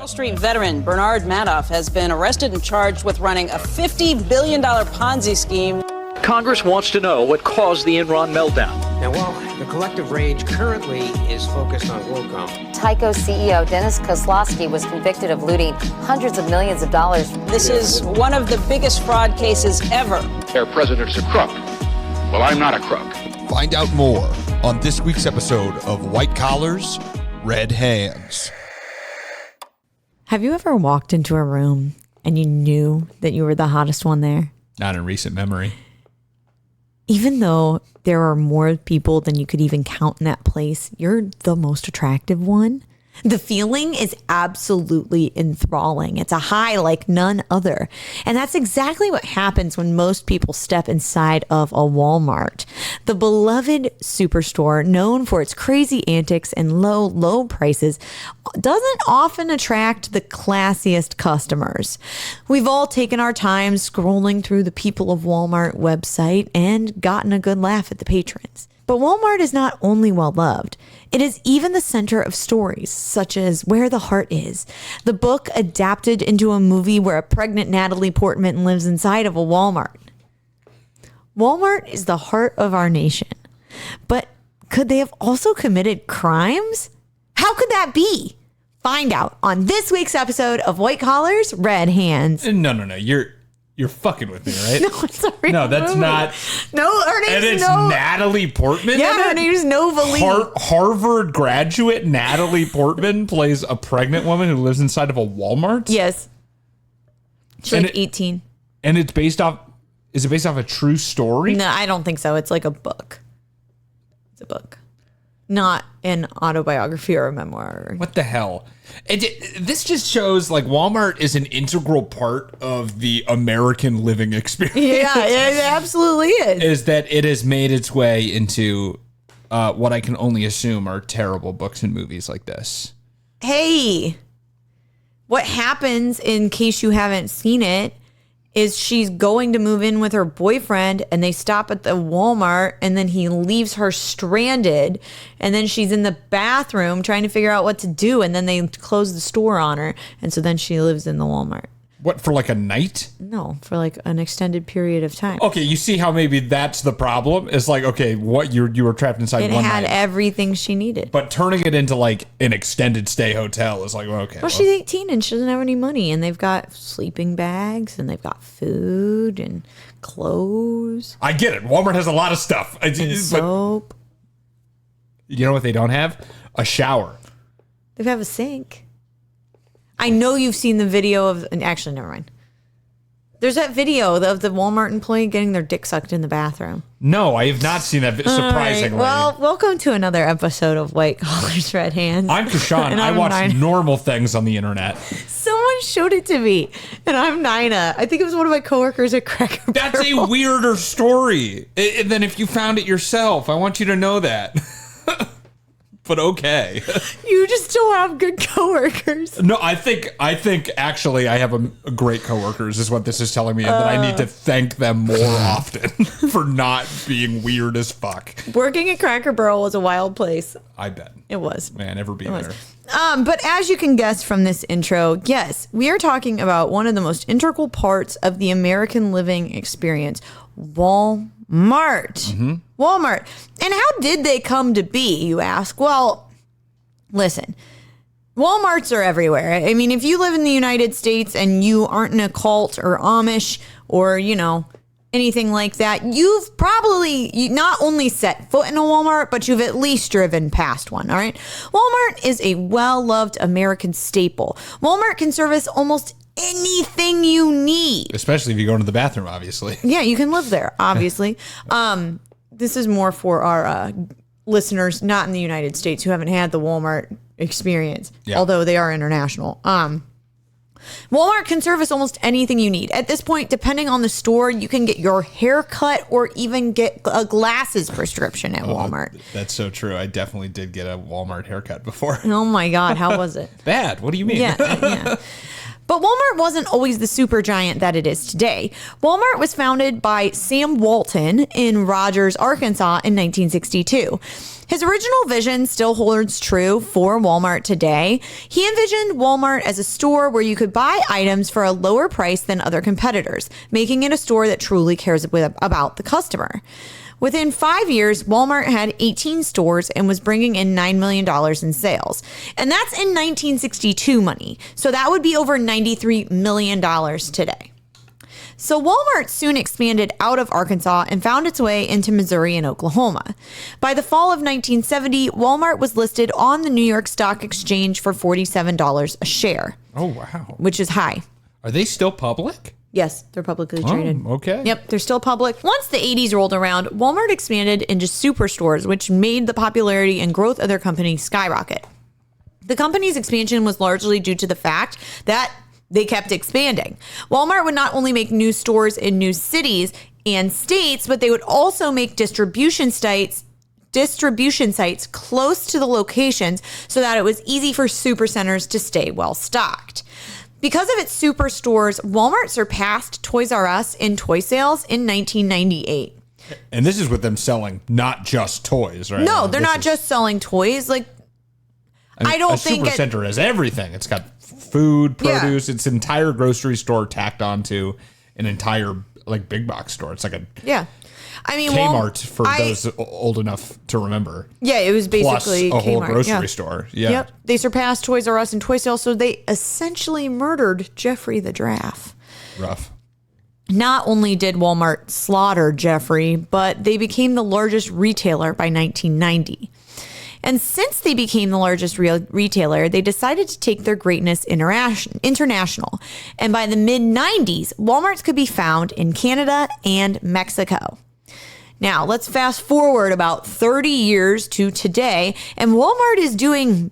Wall Street veteran Bernard Madoff has been arrested and charged with running a $50 billion Ponzi scheme. Congress wants to know what caused the Enron meltdown. Now, while the collective rage currently is focused on WorldCom, Tyco CEO Dennis Kozlowski was convicted of looting hundreds of millions of dollars. This is one of the biggest fraud cases ever. Their president's a crook. Well, I'm not a crook. Find out more on this week's episode of White Collars, Red Hands. Have you ever walked into a room and you knew that you were the hottest one there? Not in recent memory. Even though there are more people than you could even count in that place, you're the most attractive one. The feeling is absolutely enthralling. It's a high like none other. And that's exactly what happens when most people step inside of a Walmart. The beloved superstore, known for its crazy antics and low prices, doesn't often attract the classiest customers. We've all taken our time scrolling through the People of Walmart website and gotten a good laugh at the patrons. But Walmart is not only well-loved, it is even the center of stories such as Where the Heart Is, the book adapted into a movie where a pregnant Natalie Portman lives inside of a Walmart. Walmart is the heart of our nation. But could they have also committed crimes? How could that be? Find out on this week's episode of White Collars, Red Hands. No. You're fucking with me, right? No, sorry. No, that's not. No, her name's And it's Natalie Portman? Yeah, her name's Nova Lee. Harvard graduate Natalie Portman plays a pregnant woman who lives inside of a Walmart? Yes. She's like 18. And it's based off, is it based off a true story? No, I don't think so. It's like a book. It's a book. Not an autobiography or a memoir. What the hell? This just shows like Walmart is an integral part of the American living experience. Yeah, it absolutely is. Is that it has made its way into what I can only assume are terrible books and movies like this. Hey, what happens, in case you haven't seen it, is she's going to move in with her boyfriend and they stop at the Walmart and then he leaves her stranded and then she's in the bathroom trying to figure out what to do and then they close the store on her and so then she lives in the Walmart. What, for like a night? No, for like an extended period of time. Okay, you see how maybe that's the problem? It's like, okay, what you were trapped inside it one had night. everything she needed. But turning it into like an extended stay hotel is like, well, okay. Well, she's 18 and she doesn't have any money and they've got sleeping bags and they've got food and clothes. I get it. Walmart has a lot of stuff. And soap. You know what they don't have? A shower. They have a sink. I know you've seen the video of, and actually, never mind. There's that video of the Walmart employee getting their dick sucked in the bathroom. No, I have not seen that, surprisingly. Right. Well, welcome to another episode of White Collars, Red Hands. I'm Kashawn. I watch normal things on the internet. Someone showed it to me, and I'm Nina. I think it was one of my coworkers at Cracker Barrel. That's a weirder story than if you found it yourself. I want you to know that. But okay. You just don't have good coworkers. No, I think actually I have a great coworkers is what this is telling me, and that I need to thank them more often for not being weird as fuck. Working at Cracker Barrel was a wild place. I bet. It was. Man, never be there. But as you can guess from this intro, yes, we are talking about one of the most integral parts of the American living experience, Walmart. Mm-hmm. Walmart. And how did they come to be, you ask? Well, listen, Walmarts are everywhere. I mean, if you live in the United States and you aren't in a cult or Amish or, anything like that, you've probably not only set foot in a Walmart, but you've at least driven past one, all right? Walmart is a well-loved American staple. Walmart can service almost anything you need. Especially if you go into the bathroom, obviously. Yeah, you can live there, obviously. This is more for our listeners not in the United States who haven't had the Walmart experience, although they are international. Walmart can service almost anything you need. At this point, depending on the store, you can get your hair cut or even get a glasses prescription at Walmart. That's so true. I definitely did get a Walmart haircut before. Oh my God, how was it? Bad. What do you mean? Yeah. But Walmart wasn't always the super giant that it is today. Walmart was founded by Sam Walton in Rogers, Arkansas in 1962. His original vision still holds true for Walmart today. He envisioned Walmart as a store where you could buy items for a lower price than other competitors, making it a store that truly cares about the customer. Within 5 years, Walmart had 18 stores and was bringing in $9 million in sales. And that's in 1962 money. So that would be over $93 million today. So Walmart soon expanded out of Arkansas and found its way into Missouri and Oklahoma. By the fall of 1970, Walmart was listed on the New York Stock Exchange for $47 a share. Oh, wow. Which is high. Are they still public? Yes, they're publicly traded. Oh, okay. Yep, they're still public. Once the 80s rolled around, Walmart expanded into superstores, which made the popularity and growth of their company skyrocket. The company's expansion was largely due to the fact that they kept expanding. Walmart would not only make new stores in new cities and states, but they would also make distribution sites close to the locations so that it was easy for supercenters to stay well stocked. Because of its superstores, Walmart surpassed Toys R Us in toy sales in 1998. And this is with them selling not just toys, right? No, they're not just selling toys. Like, I don't think a supercenter has everything. It's got food, produce, its entire grocery store tacked onto an entire like big box store. It's like a K-Mart for those old enough to remember. Yeah, it was basically plus a whole Kmart, grocery store. Yeah. Yep. They surpassed Toys R Us in toy sales, so they essentially murdered Jeffrey the Giraffe. Rough. Not only did Walmart slaughter Jeffrey, but they became the largest retailer by 1990. And since they became the largest retailer, they decided to take their greatness international. And by the mid-90s, Walmarts could be found in Canada and Mexico. Now, let's fast forward about 30 years to today, and Walmart is doing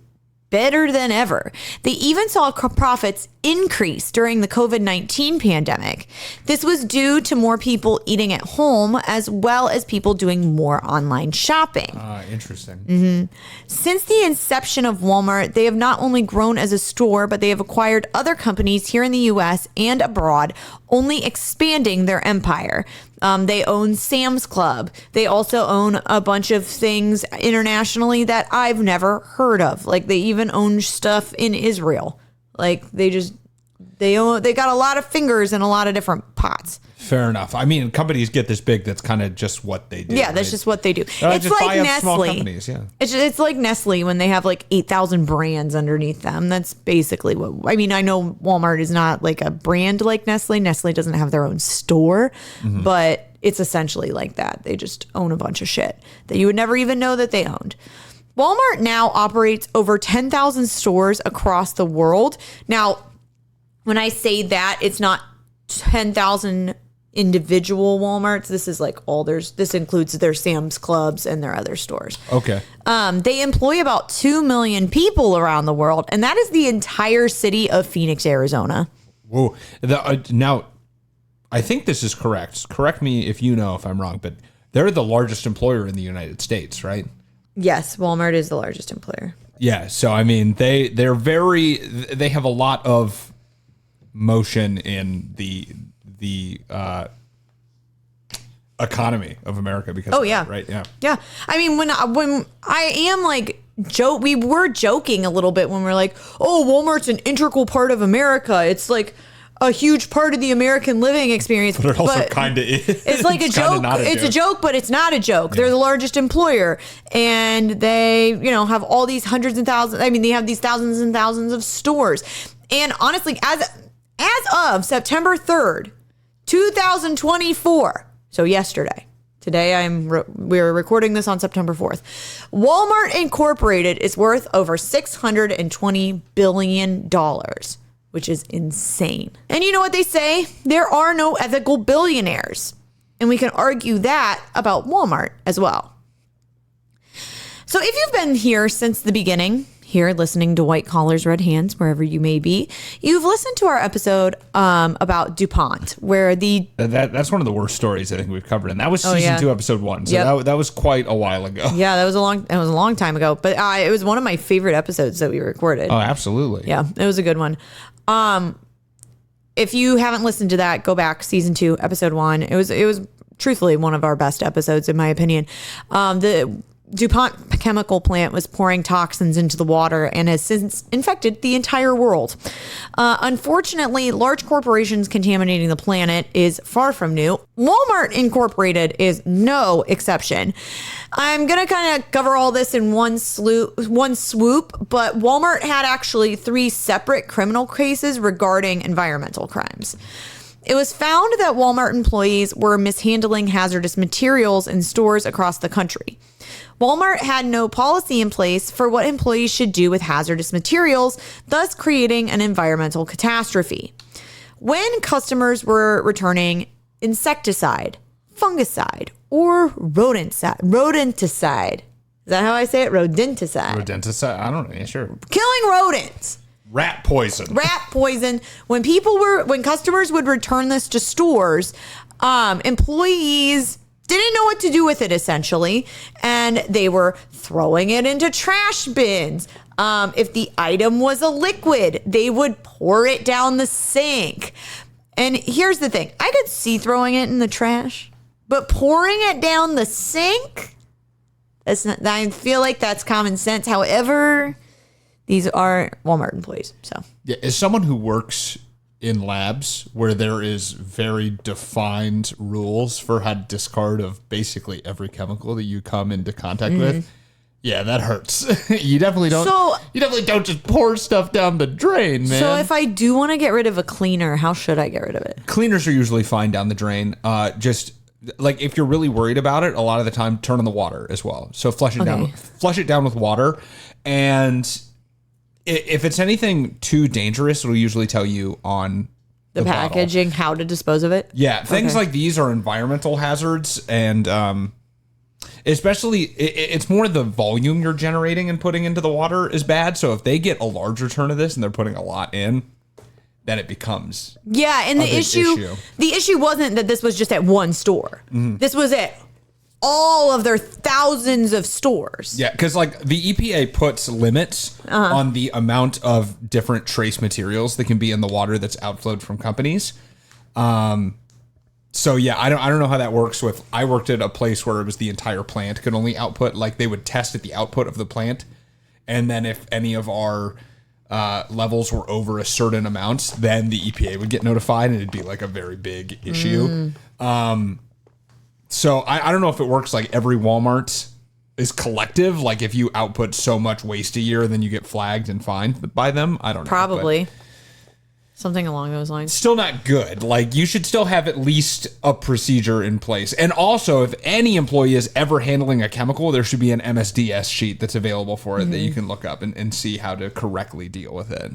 better than ever. They even saw profits increase during the COVID-19 pandemic. This was due to more people eating at home as well as people doing more online shopping. Interesting. Mm-hmm. Since the inception of Walmart, they have not only grown as a store, but they have acquired other companies here in the U.S. and abroad, only expanding their empire. They own Sam's Club. They also own a bunch of things internationally that I've never heard of. Like they even own stuff in Israel. Like they got a lot of fingers in a lot of different pots. Fair enough. I mean, companies get this big. That's kind of just what they do. Yeah, that's just what they do. It's It's just like buy up small Nestle. companies, yeah. It's like Nestle when they have like 8,000 brands underneath them. That's basically what, I mean, I know Walmart is not like a brand like Nestle. Nestle doesn't have their own store, but it's essentially like that. They just own a bunch of shit that you would never even know that they owned. Walmart now operates over 10,000 stores across the world. Now, when I say that, it's not 10,000 individual Walmarts. This is like this includes their Sam's Clubs and their other stores. Okay. They employ about 2 million people around the world, and that is the entire city of Phoenix, Arizona. Whoa. Now, I think this is correct. Correct me if you know if I'm wrong, but they're the largest employer in the United States, right? Yes, Walmart is the largest employer. Yeah. So, I mean, they have a lot of motion in the economy of America because of that, right? Yeah. I mean, when I am like we were joking a little bit when we're like, oh, Walmart's an integral part of America. It's like a huge part of the American living experience. But it also kind of is. It's like a joke. It's a joke, but it's not a joke. Yeah. They're the largest employer, and they, have all these hundreds and thousands. I mean, they have these thousands and thousands of stores. And honestly, as of September 3rd, 2024, so yesterday. Today we're recording this on September 4th. Walmart Incorporated is worth over $620 billion, which is insane. And you know what they say? There are no ethical billionaires. And we can argue that about Walmart as well. So if you've been here since the beginning, here listening to White Collars, Red Hands, wherever you may be, you've listened to our episode about DuPont, where that's one of the worst stories I think we've covered, and that was season 2, episode 1. So that was quite a while ago. Yeah, it was a long time ago, but it was one of my favorite episodes that we recorded. Oh, absolutely. Yeah, it was a good one. If you haven't listened to that, go back, season 2, episode 1. It was truthfully one of our best episodes in my opinion. DuPont chemical plant was pouring toxins into the water and has since infected the entire world. Unfortunately, large corporations contaminating the planet is far from new. Walmart Incorporated is no exception. I'm going to kind of cover all this in one swoop, but Walmart had actually 3 separate criminal cases regarding environmental crimes. It was found that Walmart employees were mishandling hazardous materials in stores across the country. Walmart had no policy in place for what employees should do with hazardous materials, thus creating an environmental catastrophe. When customers were returning insecticide, fungicide, or rodenticide, is that how I say it? Rodenticide. I don't know. Yeah, sure. Killing rodents. Rat poison. When customers would return this to stores, employees didn't know what to do with it, essentially, and they were throwing it into trash bins. If the item was a liquid, they would pour it down the sink. And here's the thing. I could see throwing it in the trash, but pouring it down the sink, I feel like that's common sense. However, these are Walmart employees. So, yeah, as someone who works in labs where there is very defined rules for how to discard of basically every chemical that you come into contact with, yeah, that hurts. You definitely don't just pour stuff down the drain, man. So if I do want to get rid of a cleaner, how should I get rid of it? Cleaners are usually fine down the drain. Just like if you're really worried about it, a lot of the time turn on the water as well. So flush it down with water. And if it's anything too dangerous, it'll usually tell you on the packaging bottle how to dispose of it. Yeah, things like these are environmental hazards, and especially it's more the volume you're generating and putting into the water is bad. So if they get a large return of this and they're putting a lot in, then it becomes and the issue wasn't that this was just at one store. This was at all of their thousands of stores. Yeah, because like the EPA puts limits on the amount of different trace materials that can be in the water that's outflowed from companies. So yeah, I don't know how that works with. I worked at a place where it was the entire plant could only output, like they would test at the output of the plant, and then if any of our levels were over a certain amount, then the EPA would get notified, and it'd be like a very big issue. So I don't know if it works like every Walmart is collective. Like if you output so much waste a year, then you get flagged and fined by them. I don't know. Probably. Something along those lines. Still not good. Like you should still have at least a procedure in place. And also if any employee is ever handling a chemical, there should be an MSDS sheet that's available for it that you can look up and see how to correctly deal with it.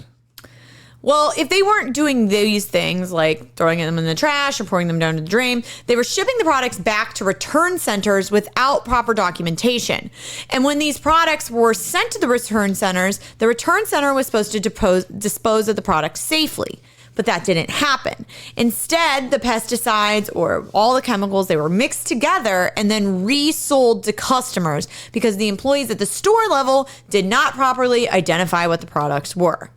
Well, if they weren't doing these things like throwing them in the trash or pouring them down to the drain, they were shipping the products back to return centers without proper documentation. And when these products were sent to the return centers, the return center was supposed to dispose of the products safely. But that didn't happen. Instead, the pesticides or all the chemicals, they were mixed together and then resold to customers because the employees at the store level did not properly identify what the products were.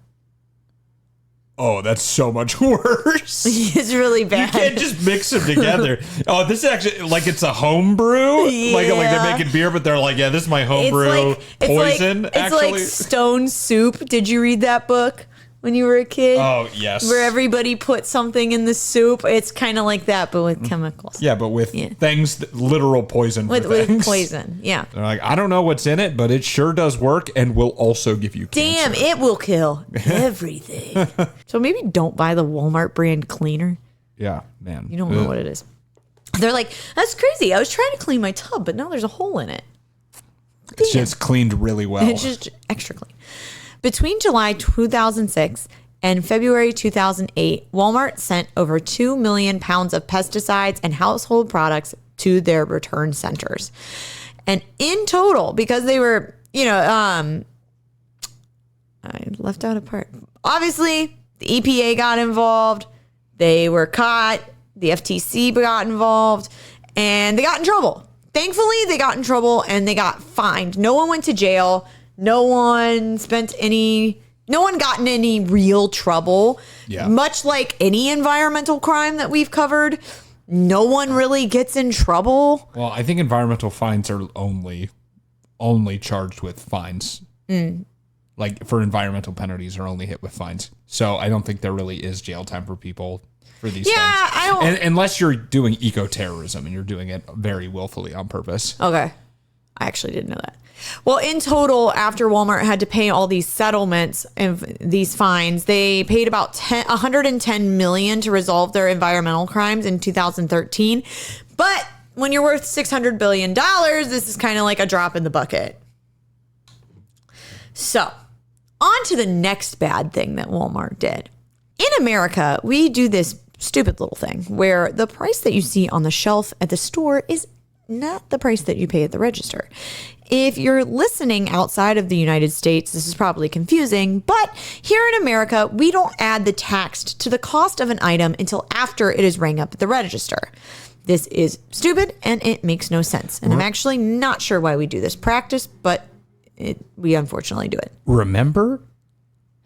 Oh, that's so much worse. It's really bad. You can't just mix them together. Oh, this is actually like it's a home brew. Yeah. Like they're making beer, but they're like, yeah, this is my home brew poison. It's like Stone Soup. Did you read that book when you were a kid? Oh, yes. Where everybody put something in the soup. It's kind of like that, but with chemicals. Yeah, but with things, literal poison for things. With poison, yeah. They're like, I don't know what's in it, but it sure does work and will also give you cancer. Damn, it will kill everything. So maybe don't buy the Walmart brand cleaner. Yeah, man. You don't know what it is. They're like, that's crazy. I was trying to clean my tub, but now there's a hole in it. It's just cleaned really well. It's just extra clean. Between July 2006 and February 2008, Walmart sent over 2 million pounds of pesticides and household products to their return centers. And in total, because they were, I left out a part. Obviously, the EPA got involved. They were caught. The FTC got involved. And they got in trouble. Thankfully, they got in trouble and they got fined. No one went to jail. No one got in any real trouble. Yeah. Much like any environmental crime that we've covered, no one really gets in trouble. Well, I think environmental fines are only only charged with fines. Like for environmental penalties are only hit with fines. So I don't think there really is jail time for people for these things. I don't. Unless you're doing eco-terrorism and you're doing it very willfully on purpose. Okay. I actually didn't know that. Well, in total, after Walmart had to pay all these settlements and these fines, they paid about $110 million to resolve their environmental crimes in 2013. But when you're worth $600 billion, this is kind of like a drop in the bucket. So, on to the next bad thing that Walmart did. In America, we do this stupid little thing where the price that you see on the shelf at the store is not the price that you pay at the register. If you're listening outside of the United States, this is probably confusing, but here in America, we don't add the tax to the cost of an item until after it is rang up at the register. This is stupid and it makes no sense. And I'm actually not sure why we do this practice, but we unfortunately do it. Remember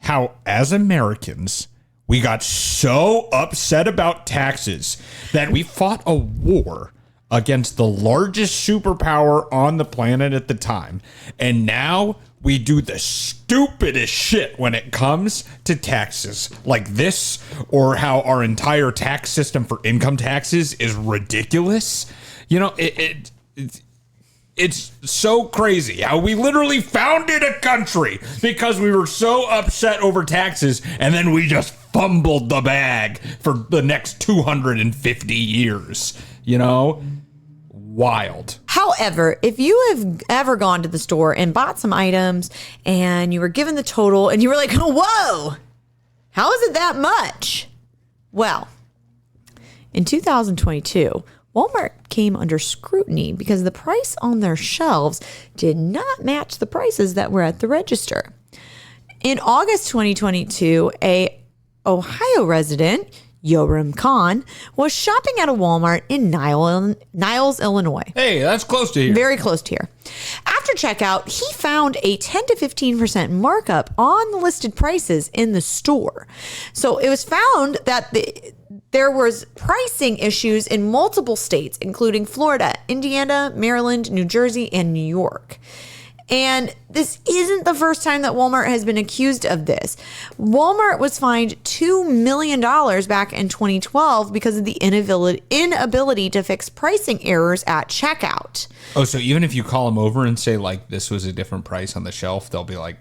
how, as Americans, we got so upset about taxes that we fought a war against the largest superpower on the planet at the time. And now we do the stupidest shit when it comes to taxes like this, or how our entire tax system for income taxes is ridiculous. You know, it's so crazy how we literally founded a country because we were so upset over taxes, and then we just fumbled the bag for the next 250 years, you know? Wild. However, if you have ever gone to the store and bought some items and you were given the total and you were like, whoa, how is it that much? Well, in 2022, Walmart came under scrutiny because the price on their shelves did not match the prices that were at the register. In August 2022, a Ohio resident, Yoram Khan, was shopping at a Walmart in Niles, Illinois. Hey, that's close to here. Very close to here. After checkout, he found a 10 to 15% markup on the listed prices in the store. So it was found that there was pricing issues in multiple states, including Florida, Indiana, Maryland, New Jersey, and New York. And this isn't the first time that Walmart has been accused of this. Walmart was fined $2 million back in 2012 because of the inability to fix pricing errors at checkout. Oh, so even if you call them over and say, like, this was a different price on the shelf, they'll be like,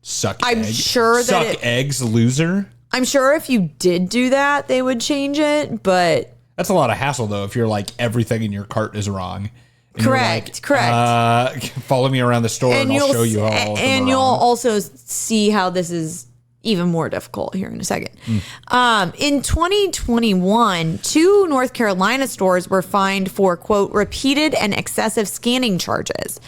suck eggs, loser. I'm sure if you did do that, they would change it, but... That's a lot of hassle, though, if you're like, everything in your cart is wrong. Correct. Follow me around the store and I'll show you how all of them and are you'll wrong. also see how this is even more difficult here in a second. In 2021, 2 North Carolina stores were fined for, quote, repeated and excessive scanning charges.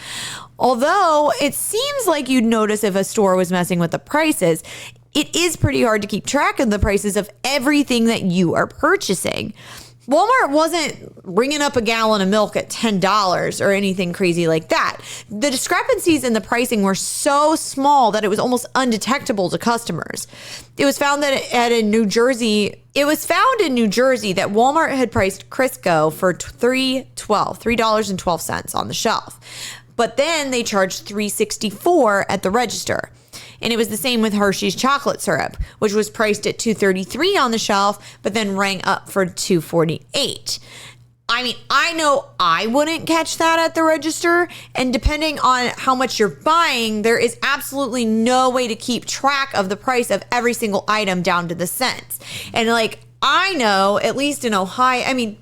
Although it seems like you'd notice if a store was messing with the prices, it is pretty hard to keep track of the prices of everything that you are purchasing. Walmart wasn't ringing up a gallon of milk at $10 or anything crazy like that. The discrepancies in the pricing were so small that it was almost undetectable to customers. It was found that in New Jersey that Walmart had priced Crisco for $3.12 on the shelf. But then they charged $3.64 at the register. And it was the same with Hershey's chocolate syrup, which was priced at $2.33 on the shelf, but then rang up for $2.48. I mean, I know I wouldn't catch that at the register. And depending on how much you're buying, there is absolutely no way to keep track of the price of every single item down to the cents. And like, I know, at least in Ohio, I mean,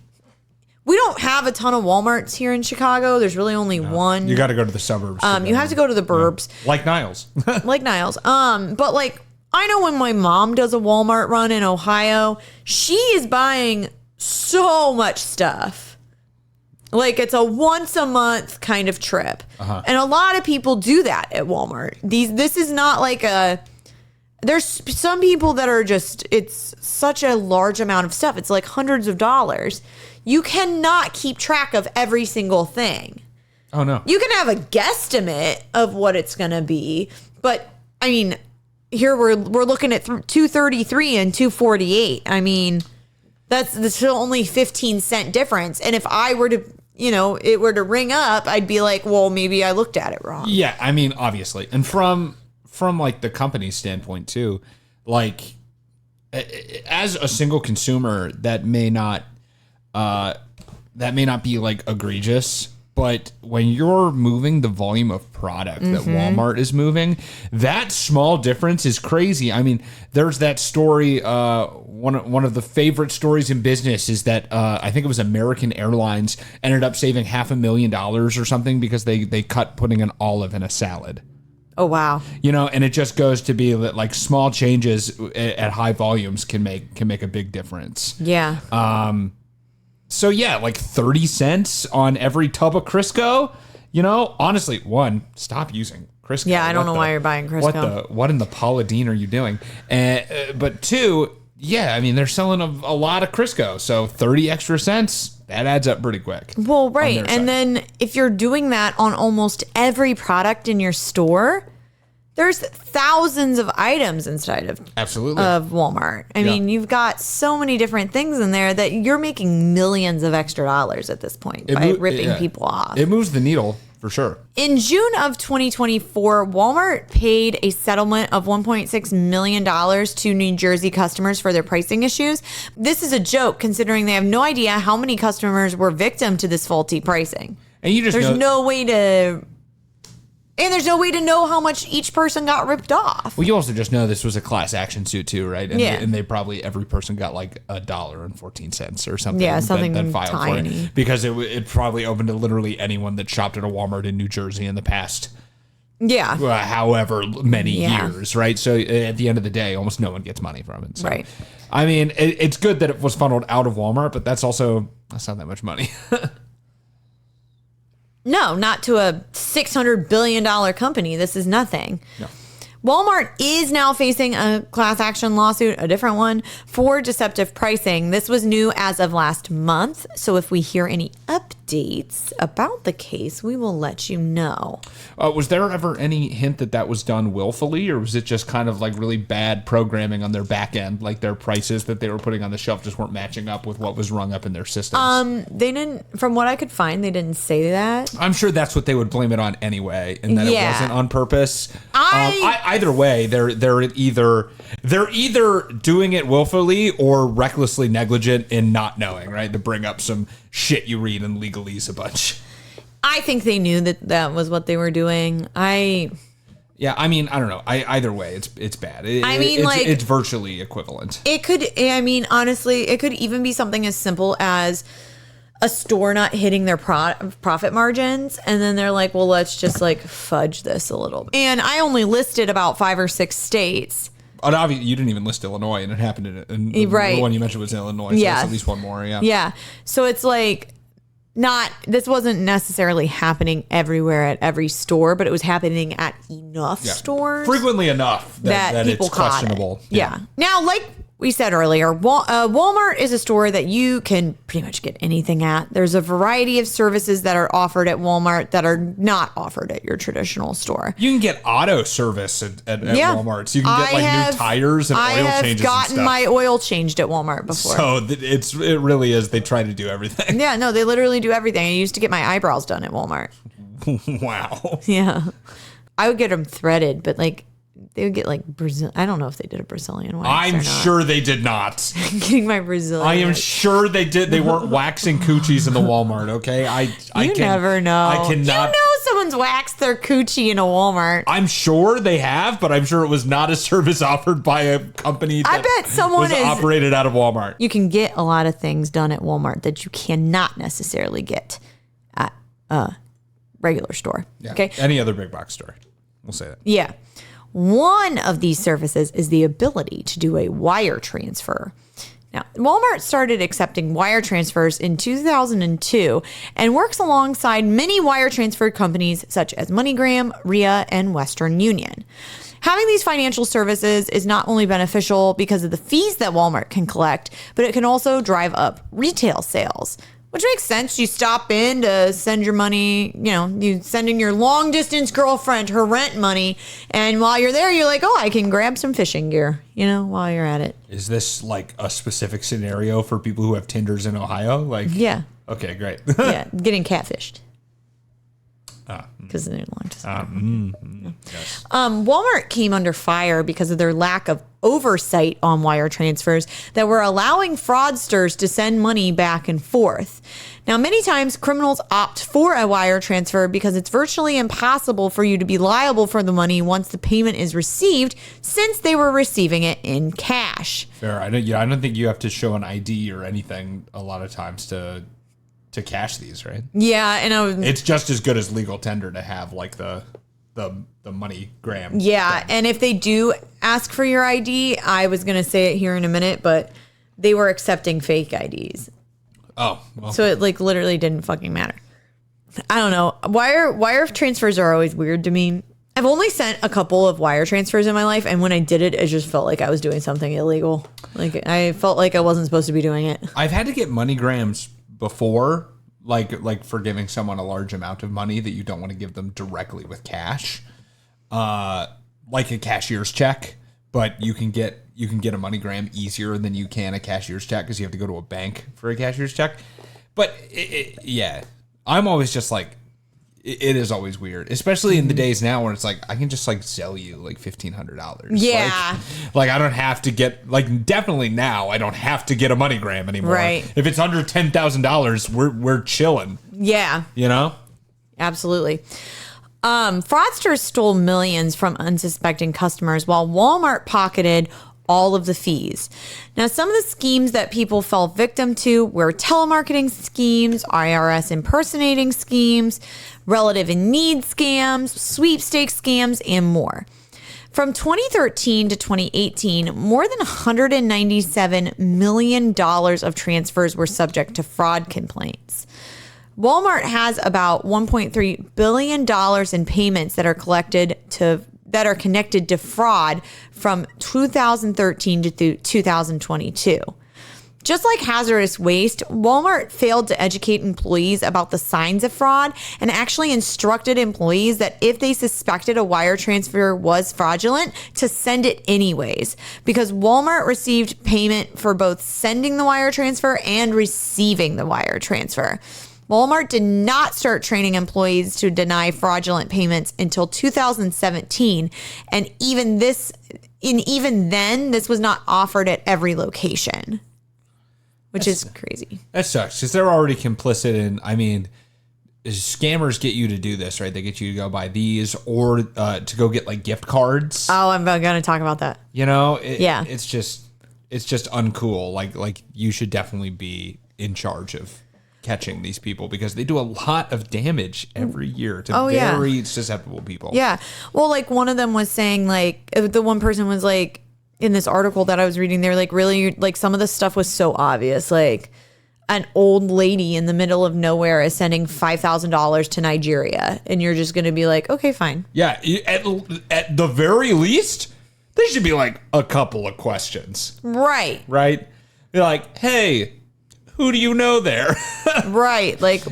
we don't have a ton of Walmarts here in Chicago. There's really only one. You got to go to the suburbs. You have to go to the burbs. Yeah. Like Niles. Like Niles. But like, I know when my mom does a Walmart run in Ohio, she is buying so much stuff. Like, it's a once a month kind of trip. And a lot of people do that at Walmart. This is not like there's some people that are just, it's such a large amount of stuff. It's like hundreds of dollars. You cannot keep track of every single thing. Oh, no. You can have a guesstimate of what it's going to be. But, I mean, here we're looking at $2.33 and $2.48. I mean, that's only 15-cent difference. And if I were to it were to ring up, I'd be like, well, maybe I looked at it wrong. Yeah, I mean, obviously. And from like the company's standpoint too, like as a single consumer, that may not be like egregious, but when you're moving the volume of product that Walmart is moving, that small difference is crazy. I mean, there's that story, one of the favorite stories in business is that I think it was American Airlines ended up saving $500,000 or something because they cut putting an olive in a salad. Oh, wow. And it just goes to be that like small changes at high volumes can make a big difference. Yeah. So yeah, like 30 cents on every tub of Crisco, honestly, one, stop using Crisco. Yeah, I don't know why you're buying Crisco. What in the Paula Deen are you doing? But two, yeah, I mean, they're selling a lot of Crisco. So 30 extra cents, that adds up pretty quick. Well, right. And then if you're doing that on almost every product in your store, there's thousands of items inside of Walmart. I mean, you've got so many different things in there that you're making millions of extra dollars at this point by ripping people off. It moves the needle for sure. In June of 2024, Walmart paid a settlement of $1.6 million to New Jersey customers for their pricing issues. This is a joke considering they have no idea how many customers were victim to this faulty pricing. And there's no way to know how much each person got ripped off. Well, you also just know this was a class action suit too, right? And yeah. And they probably, every person got like $1.14 or something. Yeah, something that filed tiny. For it, because it probably opened to literally anyone that shopped at a Walmart in New Jersey in the past. Yeah. However many years, right? So at the end of the day, almost no one gets money from it. So, right. I mean, it's good that it was funneled out of Walmart, but that's not that much money. No, not to a $600 billion company. This is nothing. No. Walmart is now facing a class action lawsuit, a different one, for deceptive pricing. This was new as of last month. So if we hear any updates about the case, we will let you know. Was there ever any hint that was done willfully, or was it just kind of like really bad programming on their back end? Like their prices that they were putting on the shelf just weren't matching up with what was rung up in their systems? They didn't, from what I could find, they didn't say that. I'm sure that's what they would blame it on anyway, and that it wasn't on purpose. Either way, they're either doing it willfully or recklessly negligent in not knowing, right? To bring up some shit you read in legalese a bunch. I think they knew that was what they were doing. Yeah, I mean, I don't know. Either way, it's bad. It's virtually equivalent. It could. I mean, honestly, it could even be something as simple as a store not hitting their profit margins, and then they're like, well, let's just like fudge this a little bit. And I only listed about 5 or 6 states. And obviously, you didn't even list Illinois, and it happened in the one you mentioned was in Illinois. So yeah. That's at least one more, yeah. Yeah. So it's like this wasn't necessarily happening everywhere at every store, but it was happening at enough stores. Frequently enough that people it's questionable. Yeah. Now, like we said earlier, Walmart is a store that you can pretty much get anything at. There's a variety of services that are offered at Walmart that are not offered at your traditional store. You can get auto service at Walmart. So you can get new tires and oil changes and stuff. I have gotten my oil changed at Walmart before. So it really is. They try to do everything. Yeah, no, they literally do everything. I used to get my eyebrows done at Walmart. Wow. Yeah. I would get them threaded, but they would get Brazil. I don't know if they did a Brazilian wax. I'm sure they did not. Getting my Brazilian. I am sure they did. They weren't waxing coochies in the Walmart. Okay, you never know. I cannot. You know, someone's waxed their coochie in a Walmart. I'm sure they have, but I'm sure it was not a service offered by a company. I bet someone was operated out of Walmart. You can get a lot of things done at Walmart that you cannot necessarily get at a regular store. Yeah. Okay, any other big box store. We'll say that. Yeah. One of these services is the ability to do a wire transfer. Now, Walmart started accepting wire transfers in 2002 and works alongside many wire transfer companies such as MoneyGram, Ria, and Western Union. Having these financial services is not only beneficial because of the fees that Walmart can collect, but it can also drive up retail sales. Which makes sense. You stop in to send your money, you sending your long distance girlfriend her rent money. And while you're there, you're like, oh, I can grab some fishing gear, while you're at it. Is this like a specific scenario for people who have Tinders in Ohio? Yeah. Okay, great. Yeah, getting catfished. Because they didn't launch this. Yes. Walmart came under fire because of their lack of oversight on wire transfers that were allowing fraudsters to send money back and forth. Now, many times criminals opt for a wire transfer because it's virtually impossible for you to be liable for the money once the payment is received, since they were receiving it in cash. Fair. I don't think you have to show an ID or anything a lot of times to cash these, right? Yeah, and it's just as good as legal tender to have like the money gram. Yeah, thing. and if they do ask for your ID, I was going to say it here in a minute, but they were accepting fake IDs. Oh, well. So it like literally didn't fucking matter. I don't know. Wire transfers are always weird to me. I've only sent a couple of wire transfers in my life, and when I did it, it just felt like I was doing something illegal. Like I felt like I wasn't supposed to be doing it. I've had to get MoneyGrams before, like for giving someone a large amount of money that you don't want to give them directly with cash, like a cashier's check. But you can get a MoneyGram easier than you can a cashier's check because you have to go to a bank for a cashier's check. But yeah, I'm always just like, it is always weird, especially in the days now where it's like I can just like sell you like $1,500. Yeah, like I don't have to get definitely now I don't have to get a MoneyGram anymore. Right. If it's under $10,000, we're chilling. Yeah. You know. Absolutely. Fraudsters stole millions from unsuspecting customers while Walmart pocketed all of the fees. Now, some of the schemes that people fell victim to were telemarketing schemes, IRS impersonating schemes, relative in need scams, sweepstakes scams, and more. From 2013 to 2018, more than $197 million of transfers were subject to fraud complaints. Walmart has about $1.3 billion in payments that are connected to fraud from 2013 to 2022. Just like hazardous waste, Walmart failed to educate employees about the signs of fraud and actually instructed employees that if they suspected a wire transfer was fraudulent, to send it anyways, because Walmart received payment for both sending the wire transfer and receiving the wire transfer. Walmart did not start training employees to deny fraudulent payments until 2017, and even then, this was not offered at every location, which is crazy. That sucks because they're already complicit in. I mean, scammers get you to do this, right? They get you to go buy these or to go get like gift cards. Oh, I'm going to talk about that. You know, yeah, it's just uncool. Like you should definitely be in charge of catching these people because they do a lot of damage every year to very susceptible people. Yeah. Well, like one of them was saying, like, the one person was like, in this article that I was reading, they're like, really, like some of the stuff was so obvious. Like an old lady in the middle of nowhere is sending $5,000 to Nigeria. And you're just going to be like, okay, fine. Yeah. At the very least, there should be like a couple of questions. Right. Right. You're like, hey, who do you know there? Right. Like,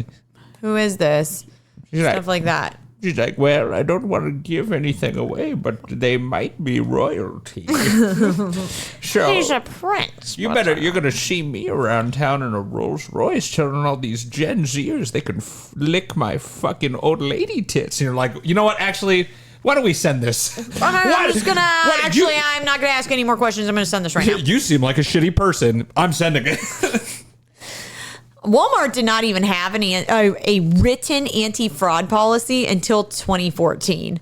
who is this? She's Stuff like that. She's like, well, I don't want to give anything away, but they might be royalty. So he's a prince. You're going to see me around town in a Rolls Royce telling all these Gen Zers they can lick my fucking old lady tits. And you're like, you know what? Actually, why don't we send this? I'm just going to, I'm not going to ask any more questions. I'm going to send this right now. You seem like a shitty person. I'm sending it. Walmart did not even have a written anti-fraud policy until 2014.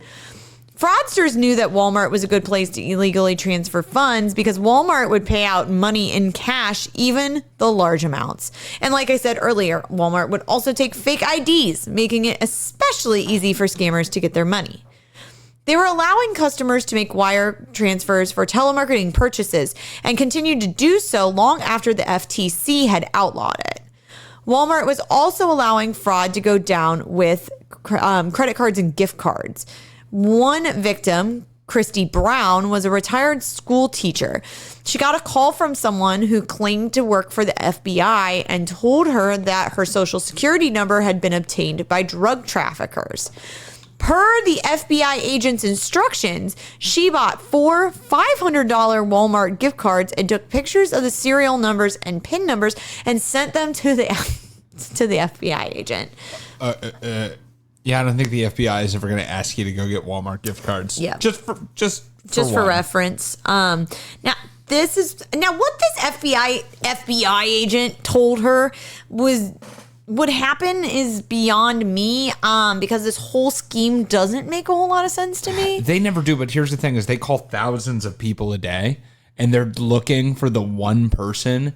Fraudsters knew that Walmart was a good place to illegally transfer funds because Walmart would pay out money in cash, even the large amounts. And like I said earlier, Walmart would also take fake IDs, making it especially easy for scammers to get their money. They were allowing customers to make wire transfers for telemarketing purchases and continued to do so long after the FTC had outlawed it. Walmart was also allowing fraud to go down with credit cards and gift cards. One victim, Christy Brown, was a retired school teacher. She got a call from someone who claimed to work for the FBI and told her that her social security number had been obtained by drug traffickers. Per the FBI agent's instructions, she bought 4 $500 Walmart gift cards and took pictures of the serial numbers and PIN numbers and sent them to the to the FBI agent. Yeah, I don't think the FBI is ever going to ask you to go get Walmart gift cards. Yeah. Just for reference. Now what this FBI agent told her would happen is beyond me, because this whole scheme doesn't make a whole lot of sense to me. They never do, but here's the thing: is they call thousands of people a day, and they're looking for the one person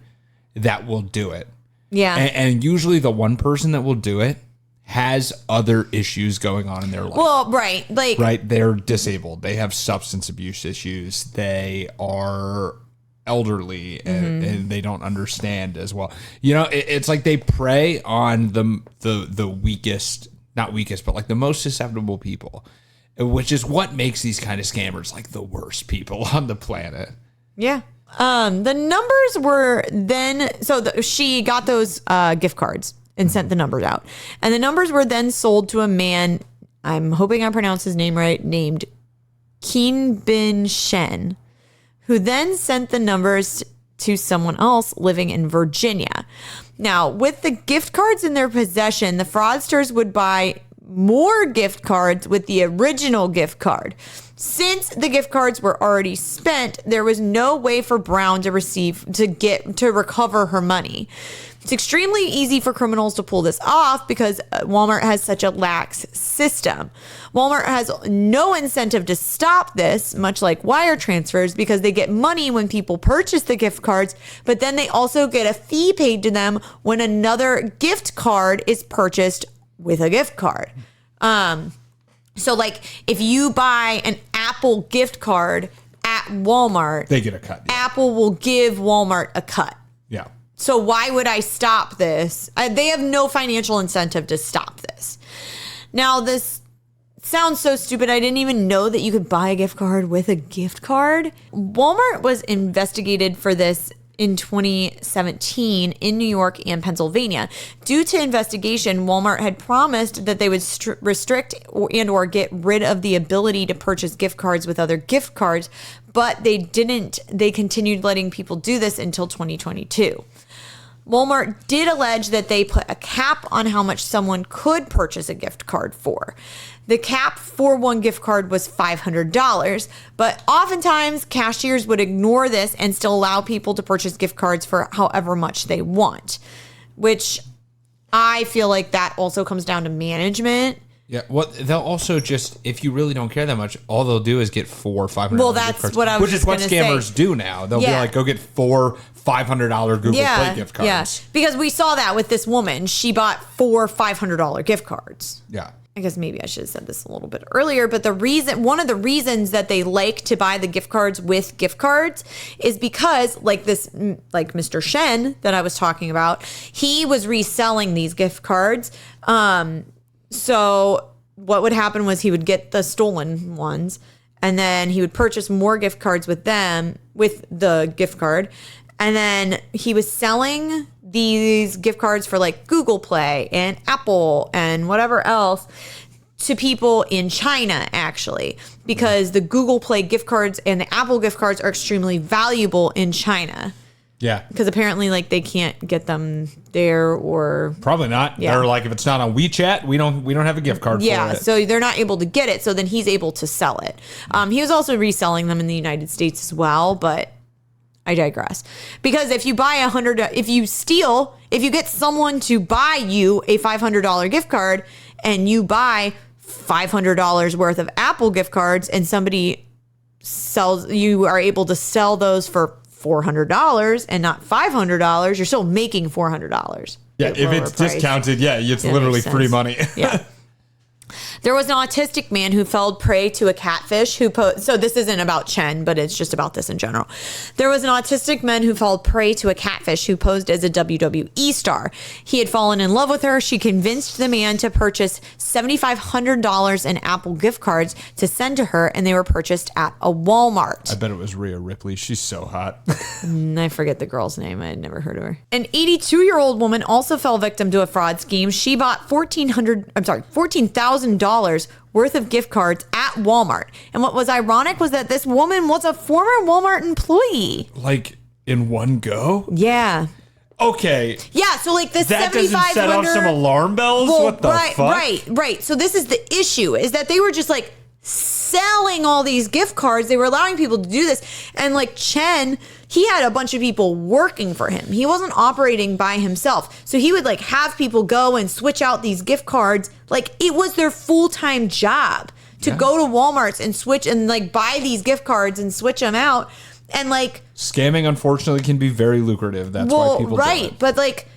that will do it. Yeah, and usually the one person that will do it has other issues going on in their life. Well, right, they're disabled. They have substance abuse issues. They are elderly and they don't understand as well. It's like they prey on the weakest, not weakest, but like the most susceptible people, which is what makes these kind of scammers like the worst people on the planet. Yeah. The numbers were then, she got those gift cards and sent the numbers out, and the numbers were then sold to a man, I'm hoping I pronounced his name right, named Keen Bin Shen, who then sent the numbers to someone else living in Virginia. Now, with the gift cards in their possession, the fraudsters would buy more gift cards with the original gift card. Since the gift cards were already spent, there was no way for Brown to recover her money. It's extremely easy for criminals to pull this off because Walmart has such a lax system. Walmart has no incentive to stop this, much like wire transfers, because they get money when people purchase the gift cards, but then they also get a fee paid to them when another gift card is purchased with a gift card. So like if you buy an Apple gift card at Walmart, they get a cut. Yeah. Apple will give Walmart a cut. Yeah. So why would I stop this? They have no financial incentive to stop this. Now, this sounds so stupid. I didn't even know that you could buy a gift card with a gift card. Walmart was investigated for this in 2017 in New York and Pennsylvania. Due to investigation, Walmart had promised that they would restrict or get rid of the ability to purchase gift cards with other gift cards, but they didn't. They continued letting people do this until 2022. Walmart did allege that they put a cap on how much someone could purchase a gift card for. The cap for one gift card was $500, but oftentimes cashiers would ignore this and still allow people to purchase gift cards for however much they want, which I feel like that also comes down to management. Yeah, well, they'll also just, if you really don't care that much, all they'll do is get 4 $500 Well, gift that's cards, what I was which is what scammers do now. They'll be like, go get 4 $500 Google Play gift cards. Yeah, because we saw that with this woman. She bought 4 $500 gift cards. Yeah. I guess maybe I should have said this a little bit earlier, but one of the reasons that they like to buy the gift cards with gift cards is because like Mr. Shen that I was talking about, he was reselling these gift cards. So what would happen was he would get the stolen ones and then he would purchase more gift cards with the gift card. And then he was selling these gift cards for like Google Play and Apple and whatever else to people in China, actually, because the Google Play gift cards and the Apple gift cards are extremely valuable in China. Yeah. Because apparently like they can't get them there or probably not. Yeah. They're like, if it's not on WeChat, we don't have a gift card for it. Yeah, so they're not able to get it. So then he's able to sell it. He was also reselling them in the United States as well, but I digress. Because if you buy if you get someone to buy you a $500 gift card and you buy $500 worth of Apple gift cards and somebody you are able to sell those for $400 and not $500, you're still making $400. Yeah, if it's discounted, it's literally free money. Yeah. There was an autistic man who fell prey to a catfish so this isn't about Chen, but it's just about this in general. There was an autistic man who fell prey to a catfish who posed as a WWE star. He had fallen in love with her. She convinced the man to purchase $7,500 in Apple gift cards to send to her, and they were purchased at a Walmart. I bet it was Rhea Ripley. She's so hot. I forget the girl's name. I had never heard of her. An 82-year-old woman also fell victim to a fraud scheme. She bought $14,000 worth of gift cards at Walmart. And what was ironic was that this woman was a former Walmart employee. Like in one go? Yeah. Okay. Yeah, so like the that 7,500 doesn't set off some alarm bells? What the fuck? Right. So this is the issue, is that they were just like selling all these gift cards. They were allowing people to do this. And like Chen, he had a bunch of people working for him. He wasn't operating by himself. So he would like have people go and switch out these gift cards. Like it was their full-time job to go to Walmart's and switch and like buy these gift cards and switch them out. And like scamming, unfortunately, can be very lucrative. That's why people do it. But like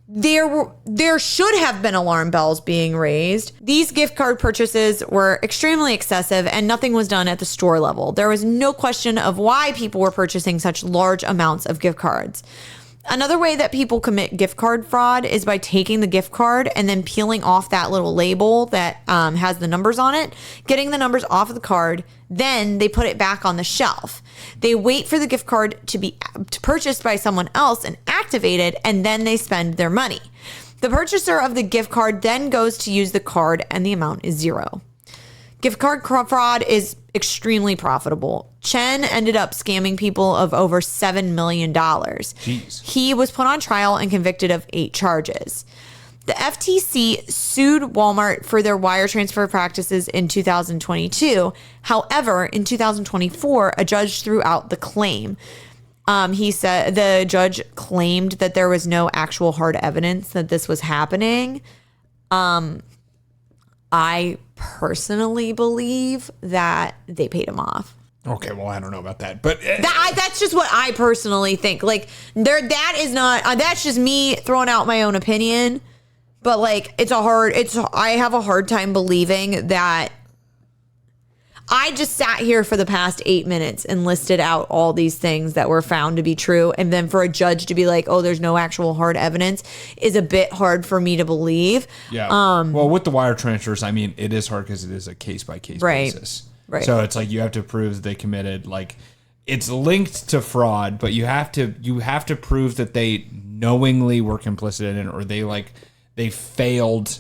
there should have been alarm bells being raised. These gift card purchases were extremely excessive and nothing was done at the store level. There was no question of why people were purchasing such large amounts of gift cards. Another way that people commit gift card fraud is by taking the gift card and then peeling off that little label that has the numbers on it, getting the numbers off of the card. Then they put it back on the shelf. They wait for the gift card to be purchased by someone else and activated, and then they spend their money. The purchaser of the gift card then goes to use the card and the amount is zero. Gift card fraud is extremely profitable. Chen ended up scamming people of over $7 million. Jeez. He was put on trial and convicted of 8 charges. The FTC sued Walmart for their wire transfer practices in 2022. However, in 2024, a judge threw out the claim. He said the judge claimed that there was no actual hard evidence that this was happening. I personally believe that they paid him off. Okay, well, I don't know about that, but that's just what I personally think. Like, that's just me throwing out my own opinion. But like, I have a hard time believing that. I just sat here for the past 8 minutes and listed out all these things that were found to be true. And then for a judge to be like, oh, there's no actual hard evidence is a bit hard for me to believe. Yeah. Well, with the wire transfers, I mean, it is hard because it is a case by case basis. Right. So it's like you have to prove that they committed, like, it's linked to fraud, but you have to prove that they knowingly were complicit in it, or they failed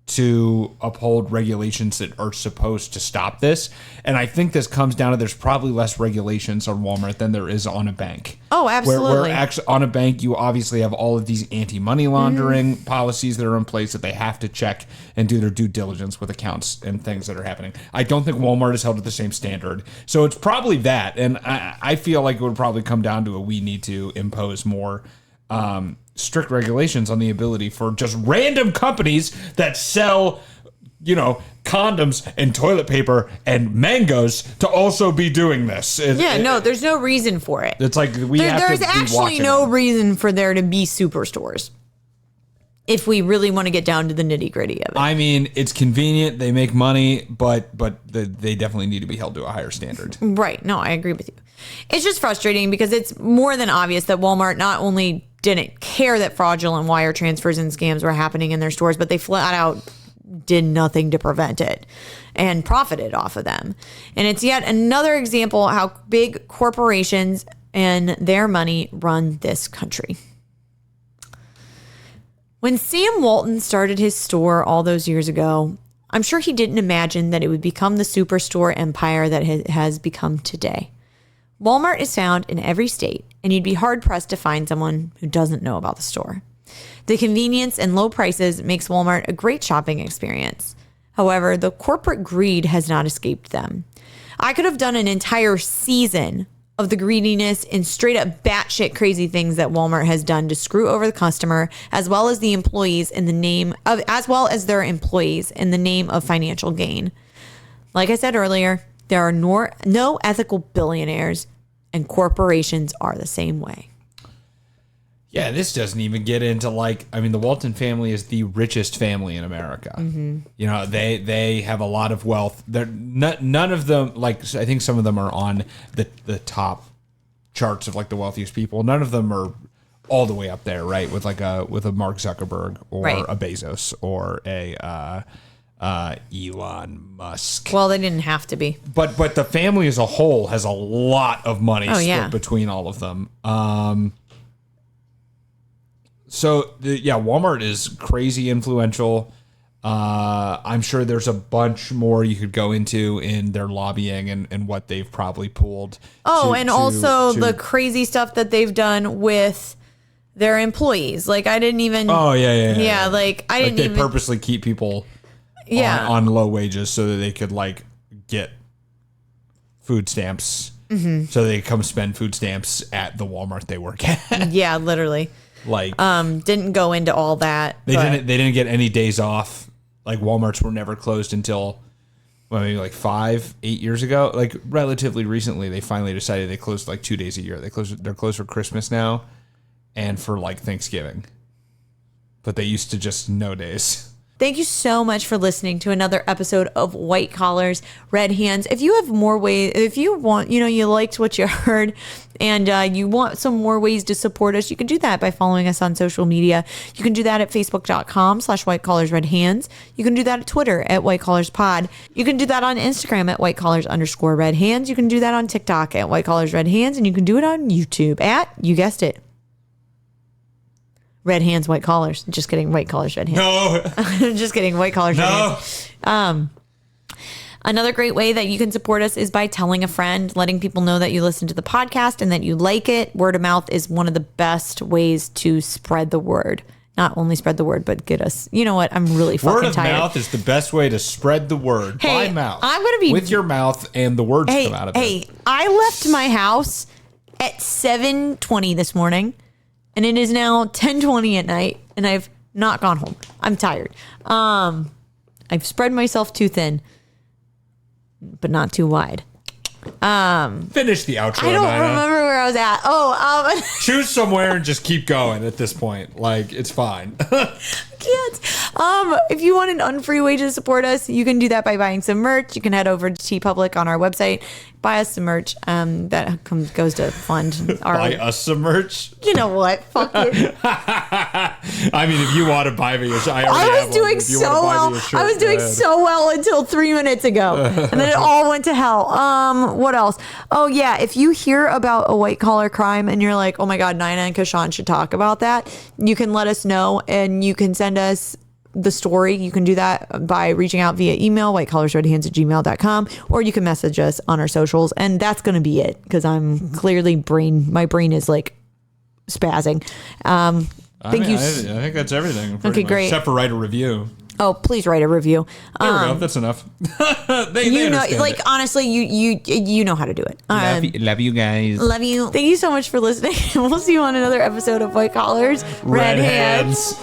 to uphold regulations that are supposed to stop this. And I think this comes down to there's probably less regulations on Walmart than there is on a bank. Oh, absolutely. Where actually on a bank, you obviously have all of these anti-money laundering policies that are in place that they have to check and do their due diligence with accounts and things that are happening. I don't think Walmart is held to the same standard. So it's probably that. And I feel like it would probably come down to we need to impose more strict regulations on the ability for just random companies that sell, condoms and toilet paper and mangoes to also be doing this. There's no reason for it. It's like there's actually no reason for there to be superstores if we really want to get down to the nitty gritty of it. I mean, it's convenient. They make money, but they definitely need to be held to a higher standard. Right. No, I agree with you. It's just frustrating because it's more than obvious that Walmart not only didn't care that fraudulent wire transfers and scams were happening in their stores, but they flat out did nothing to prevent it and profited off of them. And it's yet another example how big corporations and their money run this country. When Sam Walton started his store all those years ago, I'm sure he didn't imagine that it would become the superstore empire that it has become today. Walmart is found in every state, and you'd be hard-pressed to find someone who doesn't know about the store. The convenience and low prices makes Walmart a great shopping experience. However, the corporate greed has not escaped them. I could have done an entire season of the greediness and straight-up batshit crazy things that Walmart has done to screw over the customer, as well as their employees in the name of financial gain. Like I said earlier, there are no ethical billionaires, and corporations are the same way. Yeah, this doesn't even get into the Walton family is the richest family in America. Mm-hmm. They have a lot of wealth. None of them, I think some of them are on the top charts of the wealthiest people. None of them are all the way up there, right? With a Mark Zuckerberg or a Bezos or a Elon Musk. Well, they didn't have to be. But the family as a whole has a lot of money split between all of them. Walmart is crazy influential. I'm sure there's a bunch more you could go into in their lobbying and what they've probably pulled. The crazy stuff that they've done with their employees. Like I didn't even. Oh yeah. Yeah, like I didn't they even purposely keep people on low wages so that they could like get food stamps. Mm-hmm. So they come spend food stamps at the Walmart they work at. Yeah, literally. Like didn't go into all that. They didn't get any days off. Like Walmarts were never closed until maybe like 5-8 years ago. Like relatively recently, they finally decided they closed like 2 days a year. They're closed for Christmas now and for like Thanksgiving. But they used to just no days. Thank you so much for listening to another episode of White Collars, Red Hands. If you have more ways, if you want, you liked what you heard and you want some more ways to support us, you can do that by following us on social media. You can do that at facebook.com/whitecollarsredhands. You can do that at Twitter at whitecollarspod. You can do that on Instagram at whitecollars_redhands. You can do that on TikTok at whitecollarsredhands. And you can do it on YouTube at, you guessed it, Red Hands, White Collars. Just kidding. White Collars, Red Hands. No. Just kidding. White Collars, Red Hands. Another great way that you can support us is by telling a friend, letting people know that you listen to the podcast and that you like it. Word of mouth is one of the best ways to spread the word. Not only spread the word, but get us. You know what? I'm really fucking tired. Word of mouth is the best way to spread the word. Hey, by mouth. I'm going to be... with your mouth and the words come out of it. Hey, I left my house at 7:20 this morning. And it is now 10:20 at night, and I've not gone home. I'm tired. I've spread myself too thin, but not too wide. Finish the outro. I don't Nina. remember where I was at. Choose somewhere and just keep going at this point. Like, it's fine. Can't. If you want an unfree way to support us, you can do that by buying some merch. You can head over to TeePublic on our website, buy us some merch. That goes to fund our. Buy us some merch. You know what? Fuck it. I mean, if you want to buy me a shirt, I was doing so well. I was doing so well until 3 minutes ago, and then it all went to hell. What else? Oh yeah, if you hear about a white collar crime and you're like, oh my god, Nina and Kashan should talk about that, you can let us know, and you can send us the story. You can do that by reaching out via email, whitecollarsredhands@gmail.com, or you can message us on our socials, and that's going to be it because I'm clearly my brain is like spazzing. I think that's everything. Okay, much. great. Except for write a review. Oh, please write a review. There we go. That's enough. they know, like it. honestly, you know how to do it. Love you guys. Love you. Thank you so much for listening. We'll see you on another episode of White Collars, Red Hands.